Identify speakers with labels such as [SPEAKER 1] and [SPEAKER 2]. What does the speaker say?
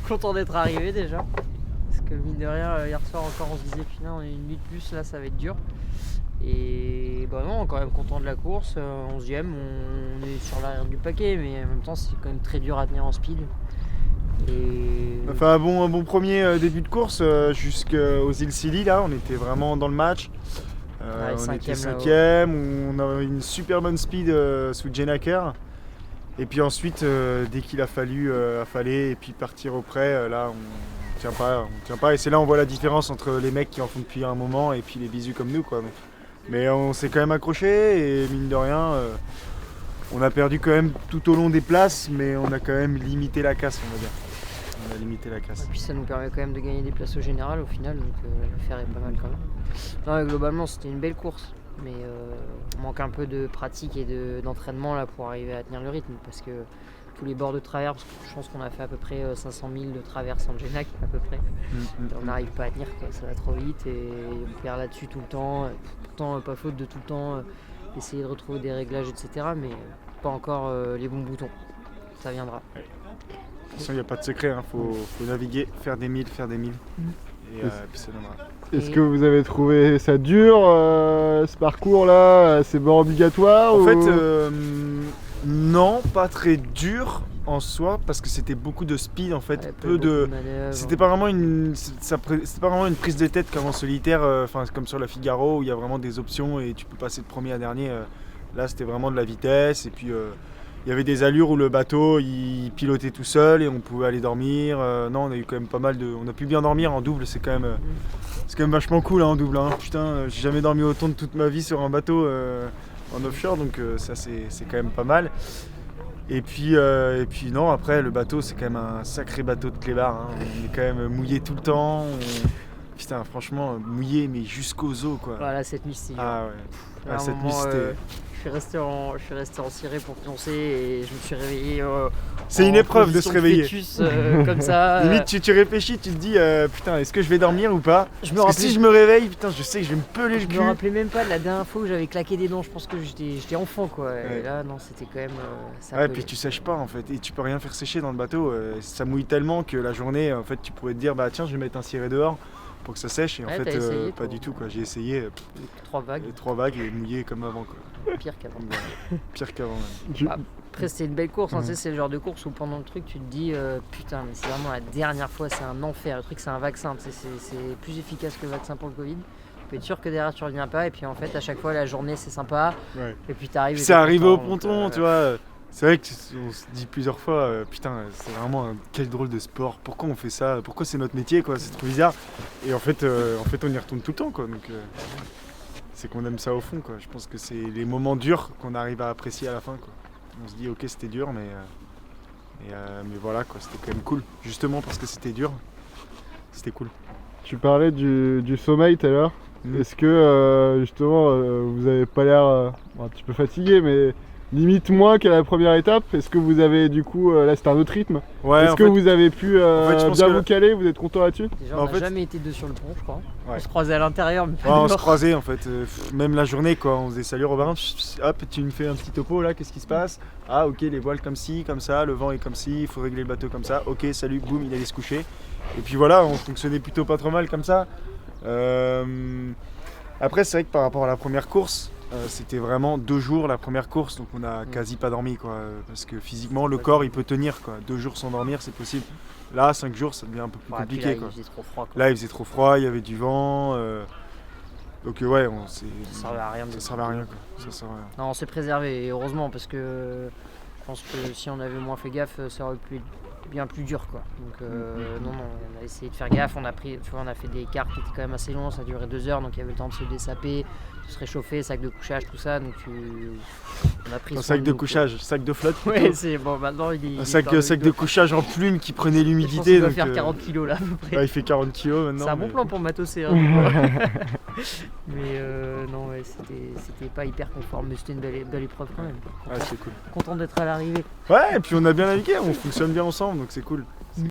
[SPEAKER 1] content d'être arrivé déjà. Parce que mine de rien, hier soir encore on se disait putain on est une nuit de plus, là ça va être dur. Et bah non, quand même content de la course, 11ème, on est sur l'arrière du paquet, mais en même temps c'est quand même très dur à tenir en speed. Et...
[SPEAKER 2] On a fait un bon premier début de course jusqu'aux îles Scilly, là, on était vraiment dans le match. On était 5ème, on avait une super bonne speed sous Jennaker. Et puis ensuite, dès qu'il a fallu affaler et puis partir au près, là on tient pas. Et c'est là on voit la différence entre les mecs qui en font depuis un moment et puis les bisus comme nous, quoi. Mais on s'est quand même accroché et mine de rien, on a perdu quand même tout au long des places, mais on a quand même limité la casse, on va dire. On a limité la casse.
[SPEAKER 1] Et puis ça nous permet quand même de gagner des places au général au final, donc l'affaire est pas mal quand même. Non, globalement c'était une belle course, mais on manque un peu de pratique et d'entraînement là pour arriver à tenir le rythme, parce que tous les bords de travers, parce que je pense qu'on a fait à peu près 500 000 de travers sans Genac à peu près. On n'arrive pas à tenir, quoi. Ça va trop vite et on perd là-dessus tout le temps. Pourtant pas faute de tout le temps essayer de retrouver des réglages, etc. Mais pas encore les bons boutons. Ça viendra.
[SPEAKER 2] De toute façon il n'y a pas de secret, hein. Faut naviguer, faire des milles. Et puis ça viendra.
[SPEAKER 3] Est-ce que vous avez trouvé ça dur, ce parcours-là, ces bords obligatoires
[SPEAKER 2] En
[SPEAKER 3] ou...
[SPEAKER 2] fait, non, pas très dur en soi, parce que c'était beaucoup de speed en fait, c'était pas vraiment une prise de tête comme en solitaire, comme sur la Figaro où il y a vraiment des options et tu peux passer de premier à dernier. Là, c'était vraiment de la vitesse et puis il y avait des allures où le bateau il pilotait tout seul et on pouvait aller dormir. Non, on a eu quand même pas mal on a pu bien dormir en double, c'est quand même vachement cool, hein, en double. Hein. Putain, j'ai jamais dormi autant de toute ma vie sur un bateau en offshore, donc ça c'est quand même pas mal. Et puis non, après le bateau c'est quand même un sacré bateau de clébard, hein. On est quand même mouillé tout le temps. Putain, franchement mouillé mais jusqu'aux os, quoi.
[SPEAKER 1] Voilà, cette nuit c'était...
[SPEAKER 2] Ah ouais. Ah, cette nuit c'était...
[SPEAKER 1] Je suis resté en ciré pour pioncer et je me suis réveillé.
[SPEAKER 2] C'est une épreuve de se réveiller.
[SPEAKER 1] Fœtus, comme ça.
[SPEAKER 2] Limite, tu réfléchis, tu te dis putain, est-ce que je vais dormir ou pas? Parce que si je me réveille, putain, je sais que je vais me peler le cul.
[SPEAKER 1] Je me rappelais même pas de la dernière fois où j'avais claqué des dents. Je pense que j'étais enfant, quoi. Ouais. Et là, non, c'était quand même.
[SPEAKER 2] Ouais, puis tu sèches pas en fait, et tu peux rien faire sécher dans le bateau. Ça mouille tellement que la journée, en fait, tu pourrais te dire bah tiens, je vais mettre un ciré dehors pour que ça sèche. Et en fait,
[SPEAKER 1] essayé,
[SPEAKER 2] pas du tout, quoi. J'ai essayé.
[SPEAKER 1] 3 vagues.
[SPEAKER 2] Les 3 vagues et mouillé comme avant, quoi.
[SPEAKER 1] Pire qu'avant.
[SPEAKER 2] Pire qu'avant même.
[SPEAKER 1] Après c'était une belle course, hein, c'est le genre de course où pendant le truc tu te dis putain mais c'est vraiment la dernière fois, c'est un enfer, le truc c'est un vaccin, c'est plus efficace que le vaccin pour le Covid. Tu peux être sûr que derrière tu reviens pas et puis en fait à chaque fois la journée c'est sympa, ouais. Et puis t'arrives...
[SPEAKER 2] C'est arrivé au ponton, tu vois, c'est vrai qu'on se dit plusieurs fois putain c'est vraiment quel drôle de sport, pourquoi on fait ça, pourquoi c'est notre métier, quoi, c'est trop bizarre. Et en fait on y retourne tout le temps, quoi, donc... c'est qu'on aime ça au fond, quoi. Je pense que c'est les moments durs qu'on arrive à apprécier à la fin, quoi. On se dit ok c'était dur mais voilà, quoi, c'était quand même cool. Justement parce que c'était dur, c'était cool.
[SPEAKER 3] Tu parlais du sommeil tout à l'heure. Est-ce que justement vous avez pas l'air un petit peu fatigué, mais limite moins qu'à la première étape? Est-ce que vous avez du coup, là c'est un autre rythme, ouais, est-ce que vous avez pu bien vous caler? Vous êtes content là-dessus?
[SPEAKER 1] Déjà on n'a jamais été deux sur le pont, je crois. Ouais. On se croisait à l'intérieur, mais pas
[SPEAKER 2] on se croisait en fait, même la journée, quoi. On faisait salut Robin, hop tu me fais un petit topo là, qu'est-ce qui se passe? Ah ok, les voiles comme ci, comme ça, le vent est comme ci, il faut régler le bateau comme ça, ok salut, boum, il allait se coucher. Et puis voilà, on fonctionnait plutôt pas trop mal comme ça. Après c'est vrai que par rapport à la première course, c'était vraiment 2 jours la première course, donc on a quasi pas dormi, quoi, parce que physiquement le corps il peut tenir, quoi. 2 jours sans dormir c'est possible. Là 5 jours ça devient un peu plus compliqué,
[SPEAKER 1] là, quoi. Il faisait trop froid, quoi.
[SPEAKER 2] Là il faisait trop froid, il y avait du vent, donc ouais
[SPEAKER 1] ça servait à rien,
[SPEAKER 2] quoi. Ça servait à rien.
[SPEAKER 1] Non, on s'est préservé, et heureusement, parce que je pense que si on avait moins fait gaffe ça aurait pu être bien plus dur, quoi. Donc non, on a essayé de faire gaffe, on a fait des quarts qui étaient quand même assez longs, ça a duré 2 heures, donc il y avait le temps de se dessaper, de se réchauffer, sac de couchage, tout ça, donc on a pris
[SPEAKER 2] un sac de couchage, sac de flotte plutôt.
[SPEAKER 1] Ouais, c'est bon, maintenant il
[SPEAKER 2] un sac de couchage en plume qui prenait l'humidité.
[SPEAKER 1] Il doit faire 40 kg là à peu près.
[SPEAKER 2] Ouais, il fait 40 kg maintenant.
[SPEAKER 1] C'est un bon plan pour matosser, hein. Mais non, ouais, c'était pas hyper conforme, mais c'était une belle épreuve quand même.
[SPEAKER 2] Ouais, c'est cool.
[SPEAKER 1] Content d'être à l'arrivée.
[SPEAKER 2] Ouais, et puis on a bien navigué, on fonctionne bien ensemble, donc c'est cool.